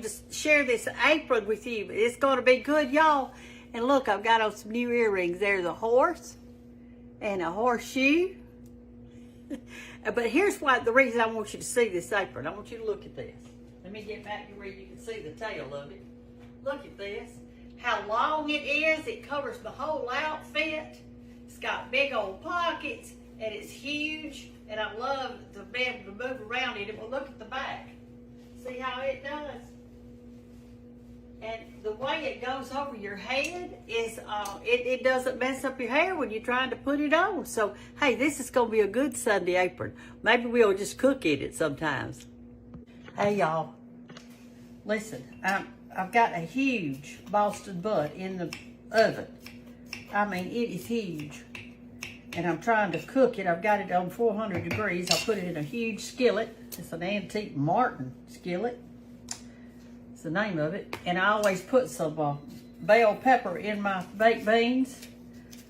Just share this apron with you. It's going to be good, y'all. And look, I've got on some new earrings. There's a horse and a horseshoe. But here's why, the reason I want you to see this apron. I want you to look at this. Let me get back to where you can see the tail of it. Look at this. How long it is. It covers the whole outfit. It's got big old pockets and it's huge. And I love to be able to move around in it. Well, look at the back. See how it does? And the way it goes over your head is, it doesn't mess up your hair when you're trying to put it on. So, hey, this is going to be a good Sunday apron. Maybe we'll just cook in it sometimes. Hey, y'all. Listen, I've got a huge Boston butt in the oven. I mean, it is huge. And I'm trying to cook it. I've got it on 400 degrees. I put it in a huge skillet. It's an antique Martin skillet. It's the name of it. And I always put some bell pepper in my baked beans.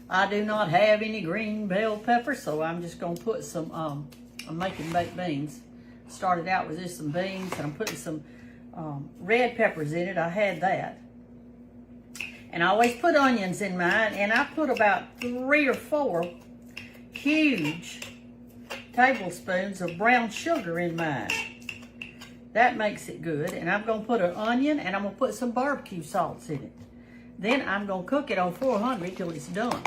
I do not have any green bell pepper, so I'm just going to put some, I'm making baked beans. Started out with just some beans, and I'm putting some red peppers in it. I had that. And I always put onions in mine, and I put about 3 or 4 huge tablespoons of brown sugar in mine. That makes it good. And I'm going to put an onion, and I'm going to put some barbecue salts in it. Then I'm going to cook it on 400 till it's done.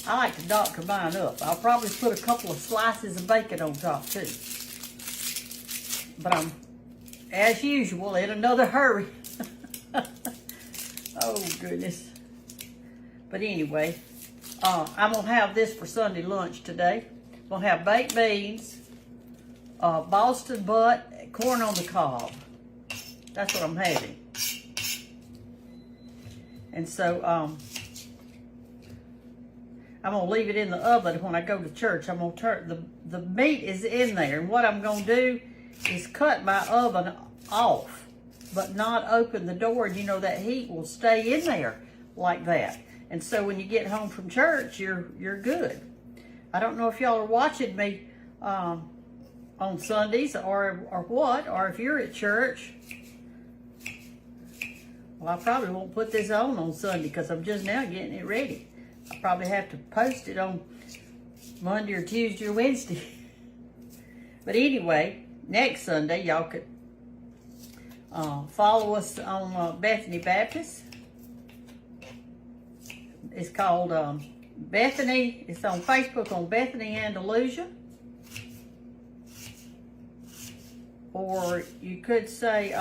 I like to doctor mine up. I'll probably put a couple of slices of bacon on top too. But I'm, as usual, in another hurry. Oh, goodness. But anyway, I'm going to have this for Sunday lunch today. I'm going to have baked beans, Boston butt, corn on the cob. That's what I'm having. And so, I'm going to leave it in the oven when I go to church. I'm going to turn, the meat is in there. And what I'm going to do is cut my oven off, but not open the door. And you know, that heat will stay in there like that. And so when you get home from church, you're good. I don't know if y'all are watching me on Sundays or what, or if you're at church. Well, I probably won't put this on Sunday because I'm just now getting it ready. I probably have to post it on Monday or Tuesday or Wednesday. But anyway, next Sunday, y'all could follow us on Bethany Baptist. It's called Bethany. It's on Facebook on Bethany, Andalusia. Or you could say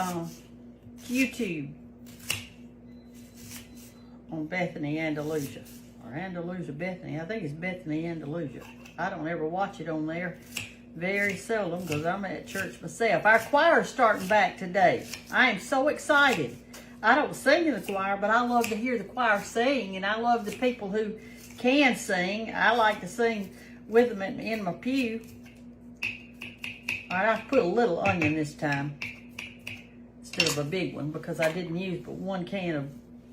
YouTube on Bethany, Andalusia. Or Andalusia, Bethany. I think it's Bethany, Andalusia. I don't ever watch it on there. Very seldom, because I'm at church myself. Our choir's starting back today. I am so excited. I don't sing in the choir, but I love to hear the choir sing, and I love the people who can sing. I like to sing with them in my pew. All right, I put a little onion this time instead of a big one because I didn't use but 1 can of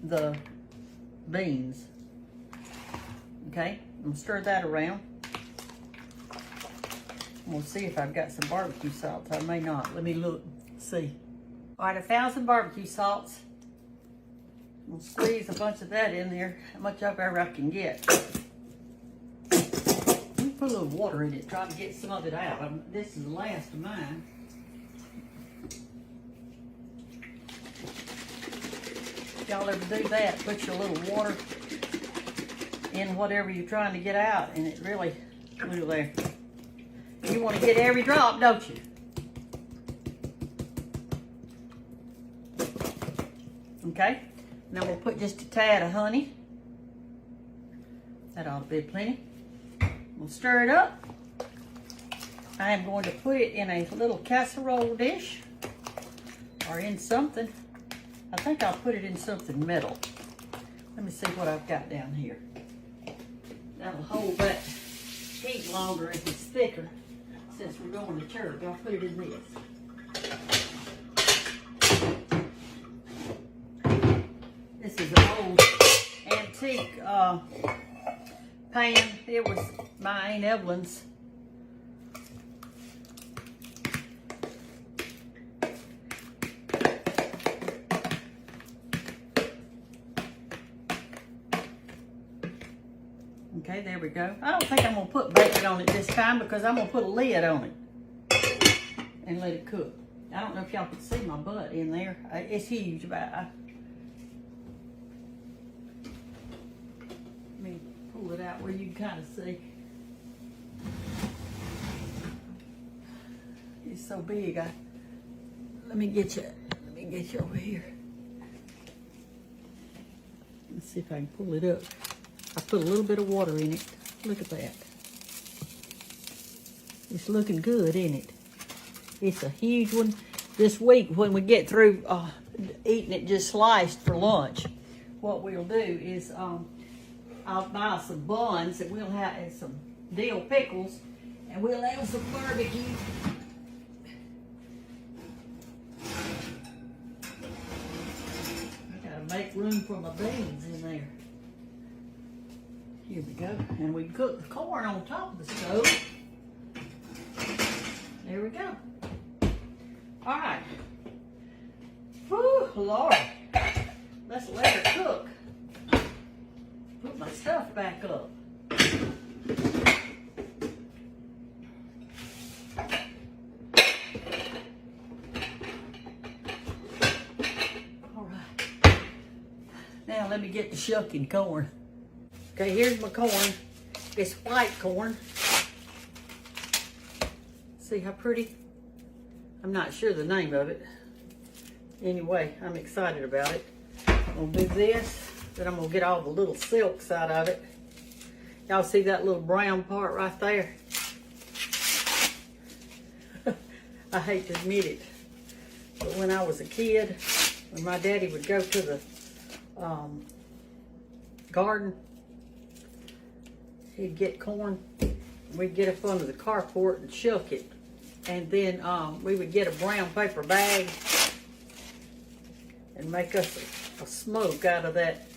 the beans. Okay, I'm gonna stir that around. We'll see if I've got some barbecue salts. I may not. Let me look, see. All right, I found some barbecue salts. I'm gonna squeeze a bunch of that in there, how much of ever I can get. Let me put a little water in it, try to get some of it out. This is the last of mine. If y'all ever do that, put your little water in whatever you're trying to get out, and it really, look there. You want to get every drop, don't you? Okay. Now we'll put just a tad of honey. That ought to be plenty. We'll stir it up. I am going to put it in a little casserole dish or in something. I think I'll put it in something metal. Let me see what I've got down here. That'll hold that heat longer if it's thicker. Since we're going to church, I'll put it in this. This is an old antique pan. It was my Aunt Evelyn's. Okay, there we go. I don't think I'm gonna put bacon on it this time because I'm gonna put a lid on it and let it cook. I don't know if y'all can see my butt in there. It's huge, but let me pull it out where you can kind of see. It's so big. Let me get you over here. Let's see if I can pull it up. I put a little bit of water in it. Look at that. It's looking good, isn't it? It's a huge one. This week, when we get through eating it just sliced for lunch, what we'll do is I'll buy some buns and we'll have some dill pickles and we'll have some barbecue. I gotta make room for my beans in there. Here we go. And we cook the corn on top of the stove. There we go. All right. Whew, Lord. Let's let her cook. Put my stuff back up. All right. Now let me get the shucking corn. Okay, here's my corn. It's white corn. See how pretty? I'm not sure the name of it. Anyway, I'm excited about it. I'm gonna do this, then I'm gonna get all the little silks out of it. Y'all see that little brown part right there? I hate to admit it, but when I was a kid, when my daddy would go to the garden, he'd get corn. We'd get up under the carport and shuck it. And then we would get a brown paper bag and make us a smoke out of that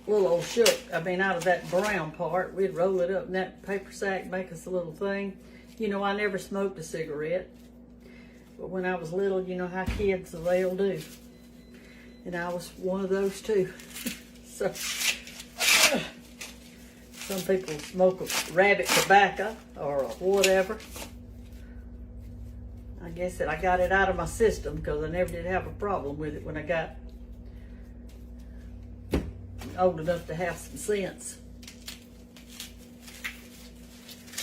little old shuck. Out of that brown part. We'd roll it up in that paper sack, make us a little thing. You know, I never smoked a cigarette. But when I was little, you know how kids, they'll do. And I was one of those too. So, some people smoke a rabbit tobacco or whatever. I guess that I got it out of my system because I never did have a problem with it when I got old enough to have some sense.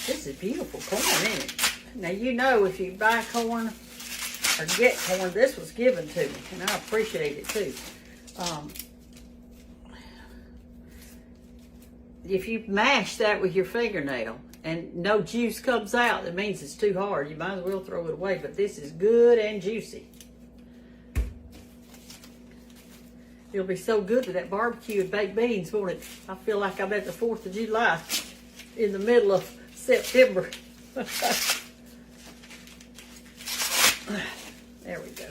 This is beautiful corn, isn't it? Now, you know, if you buy corn or get corn, this was given to me, and I appreciate it too. If you mash that with your fingernail and no juice comes out, that means it's too hard. You might as well throw it away, but this is good and juicy. It'll be so good with that barbecue and baked beans, won't it? I feel like I'm at the 4th of July in the middle of September. There we go.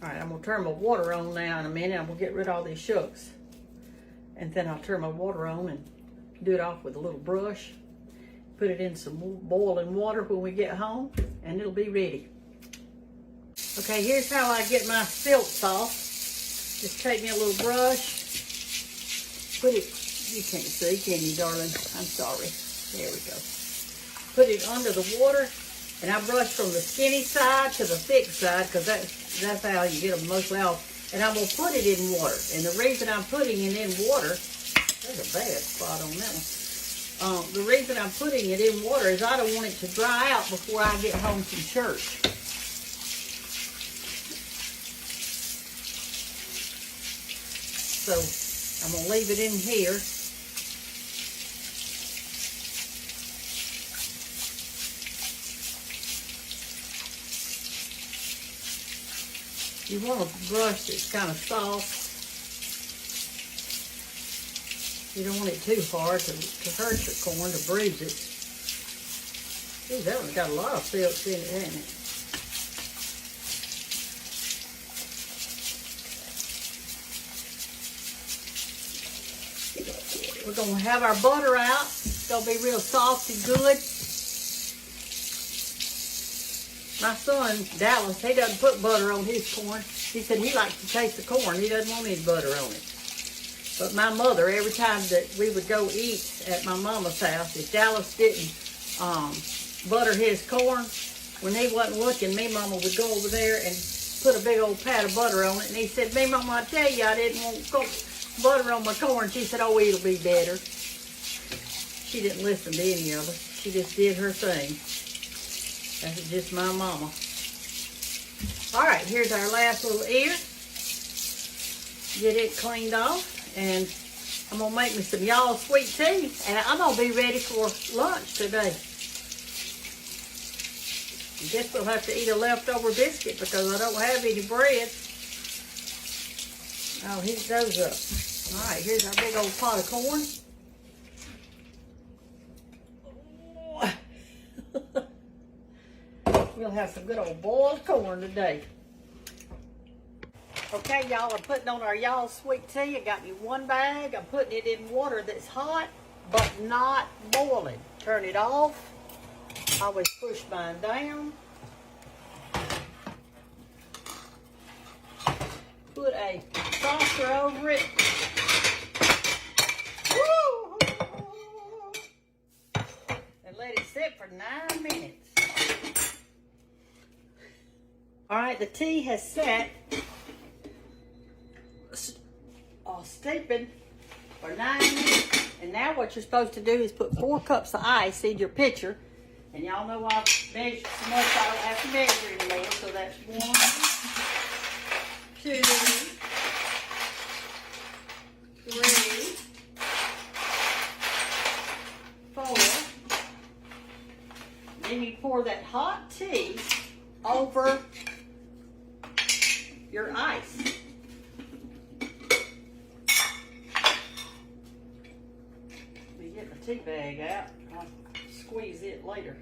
All right, I'm gonna turn my water on now in a minute. I'm gonna get rid of all these shucks. And then I'll turn my water on and do it off with a little brush. Put it in some boiling water when we get home, and it'll be ready. Okay, here's how I get my silk off. Just take me a little brush. Put it, you can't see, can you, darling? I'm sorry. There we go. Put it under the water, and I brush from the skinny side to the thick side, because that's how you get them mostly off. And I'm going to put it in water. And the reason I'm putting it in water, there's a bad spot on that one. The reason I'm putting it in water is I don't want it to dry out before I get home from church. So I'm going to leave it in here. You want a brush that's kind of soft. You don't want it too hard to hurt your corn, to bruise it. Ooh, that one's got a lot of silks in it, hasn't it? We're going to have our butter out. It's going to be real soft and good. My son, Dallas, he doesn't put butter on his corn. He said he likes to taste the corn. He doesn't want any butter on it. But my mother, every time that we would go eat at my mama's house, if Dallas didn't butter his corn, when he wasn't looking, me mama would go over there and put a big old pat of butter on it. And he said, me mama, I tell you, I didn't want butter on my corn. She said, oh, it'll be better. She didn't listen to any of us. She just did her thing. That's just my mama. All right, here's our last little ear. Get it cleaned off. And I'm going to make me some y'all sweet tea. And I'm going to be ready for lunch today. I guess we'll have to eat a leftover biscuit because I don't have any bread. Oh, heat those up. All right, here's our big old pot of corn. We'll have some good old boiled corn today. Okay, y'all, I'm putting on our y'all sweet tea. I got me one bag. I'm putting it in water that's hot, but not boiling. Turn it off. I always push mine down. Put a saucer over it. Woo! And let it sit for 9 minutes. All right, the tea has set. Steeping for 9 minutes. And now what you're supposed to do is put 4 cups of ice in your pitcher. And y'all know I've measured so much I don't have to measure anymore. So that's 1, 2, 3, 4. Then you pour that hot tea over your ice. Get my tea bag out. I'll squeeze it later.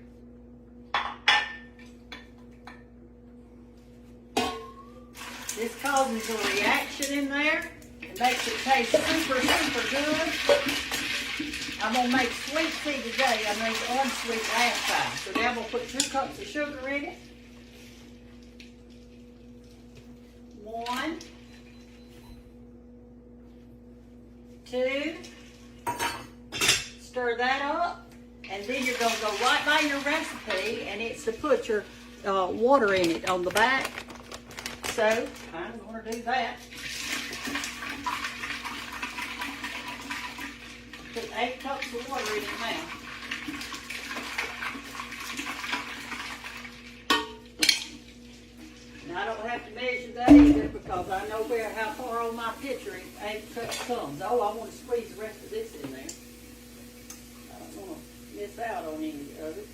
This causes a reaction in there. It makes it taste super, super good. I'm going to make sweet tea today. I made unsweet last time. So now I'm going to put 2 cups of sugar in it. 1, 2. Stir that up, and then you're going to go right by your recipe, and it's to put your water in it on the back. So I'm going to do that. Put 8 cups of water in it now. Now I don't have to measure that either because I know how far on my pitcher 8 cups comes. Oh, I want to squeeze the rest of this in there. Miss out on any of it.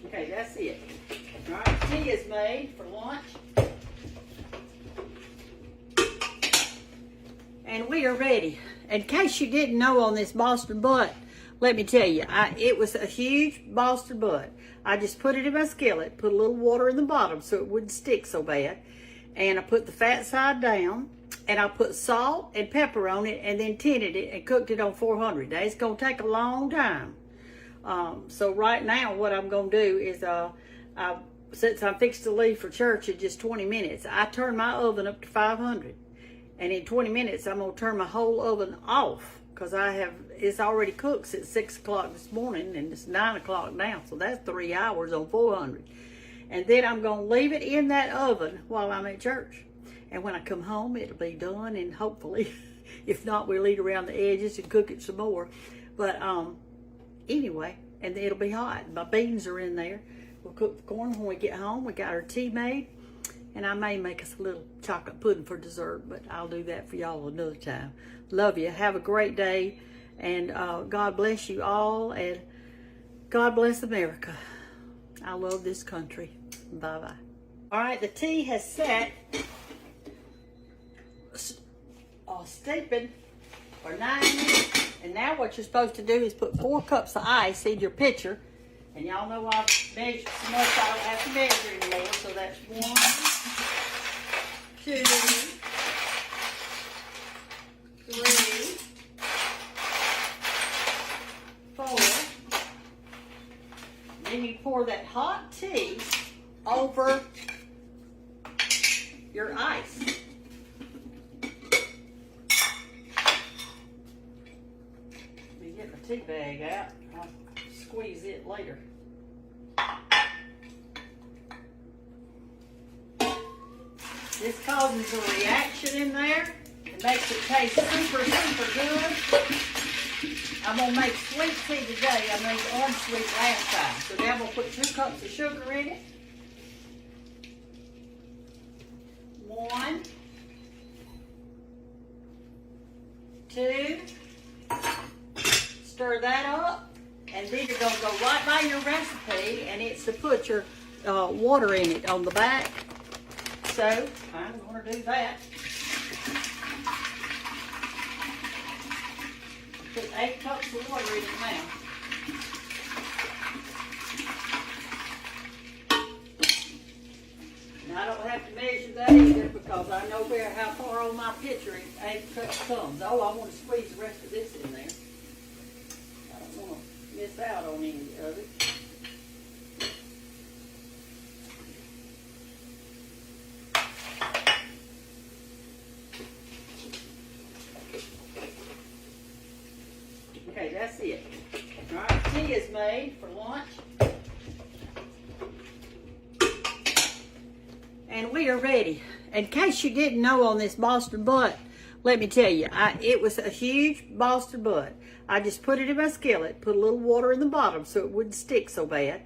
Okay, that's it. All right, tea is made for lunch. And we are ready. In case you didn't know on this Boston butt, let me tell you, it was a huge Boston butt. I just put it in my skillet, put a little water in the bottom so it wouldn't stick so bad. And I put the fat side down, and I put salt and pepper on it, and then tinted it and cooked it on 400. Now, it's going to take a long time. So right now, what I'm going to do is, since I'm fixed to leave for church in just 20 minutes, I turn my oven up to 500. And in 20 minutes, I'm going to turn my whole oven off. Because it's already cooked since 6 o'clock this morning, and it's 9 o'clock now, so that's 3 hours on 400. And then I'm going to leave it in that oven while I'm at church. And when I come home, it'll be done, and hopefully, if not, we'll eat around the edges and cook it some more. But anyway, and it'll be hot. My beans are in there. We'll cook the corn when we get home. We got our tea made, and I may make us a little chocolate pudding for dessert, but I'll do that for y'all another time. Love you. Have a great day, and God bless you all, and God bless America. I love this country. Bye-bye. All right, the tea has set, steeping for 9 minutes, and now what you're supposed to do is put 4 cups of ice in your pitcher, and y'all know I've measured so much I don't have to measure anymore, so that's 1, 2, 3, 4. pour that hot tea over your ice. Let me get my tea bag out. I'll squeeze it later. This causes a reaction in there. It makes it taste super, super good. I'm going to make sweet tea today. I made orange sweet last time. So now I'm going to put 2 cups of sugar in it. 1, 2. Stir that up. And then you're going to go right by your recipe. And it's to put your water in it on the back. So I'm going to do that. Put 8 cups of water in it now. And I don't have to measure that either because I know how far on my pitcher 8 cups comes. Oh, I want to squeeze the rest of this in there. I don't want to miss out on any of it. Okay, that's it. All right, tea is made for lunch. And we are ready. In case you didn't know on this Boston butt, let me tell you, it was a huge Boston butt. I just put it in my skillet, put a little water in the bottom so it wouldn't stick so bad.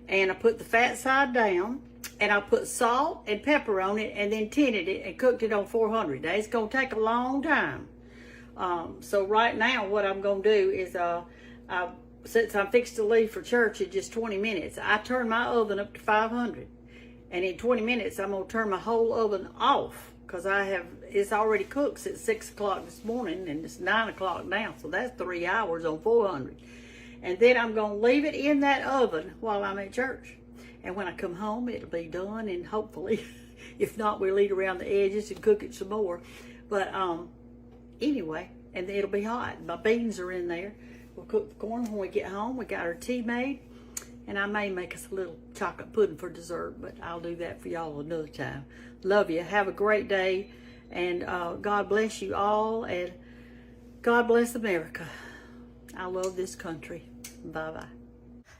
And I put the fat side down, and I put salt and pepper on it, and then tinted it and cooked it on 400. Now, it's going to take a long time. So right now what I'm going to do is, since I'm fixed to leave for church in just 20 minutes, I turn my oven up to 500. And in 20 minutes, I'm going to turn my whole oven off because it's already cooked since 6 o'clock this morning and it's 9 o'clock now. So that's 3 hours on 400. And then I'm going to leave it in that oven while I'm at church. And when I come home, it'll be done. And hopefully, if not, we'll eat around the edges and cook it some more. But, anyway, and it'll be hot. My beans are in there. We'll cook the corn when we get home. We got our tea made. And I may make us a little chocolate pudding for dessert, but I'll do that for y'all another time. Love you. Have a great day. And God bless you all. And God bless America. I love this country. Bye-bye.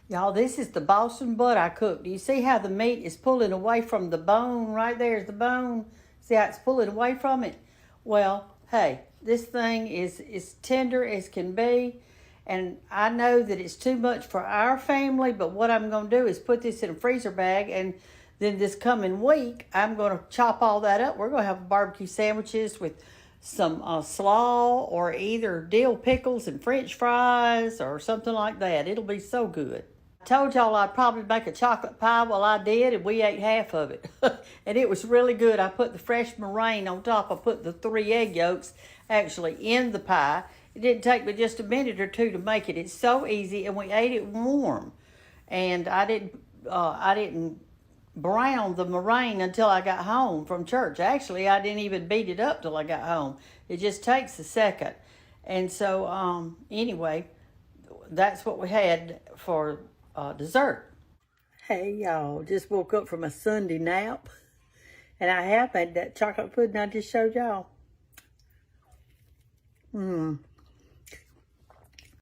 Y'all, this is the Boston butt I cooked. Do you see how the meat is pulling away from the bone? Right there's the bone. See how it's pulling away from it? Well, hey, this thing is tender as can be, and I know that it's too much for our family, but what I'm going to do is put this in a freezer bag, and then this coming week, I'm going to chop all that up. We're going to have barbecue sandwiches with some slaw or either dill pickles and french fries or something like that. It'll be so good. I told y'all I'd probably make a chocolate pie. Well, I did, and we ate half of it. And it was really good. I put the fresh meringue on top. I put the 3 egg yolks actually in the pie. It didn't take me just a minute or two to make it. It's so easy, and we ate it warm. And I didn't brown the meringue until I got home from church. Actually, I didn't even beat it up till I got home. It just takes a second. And so, anyway, that's what we had for dessert. Hey, y'all, just woke up from a Sunday nap. And I have had that chocolate pudding I just showed y'all.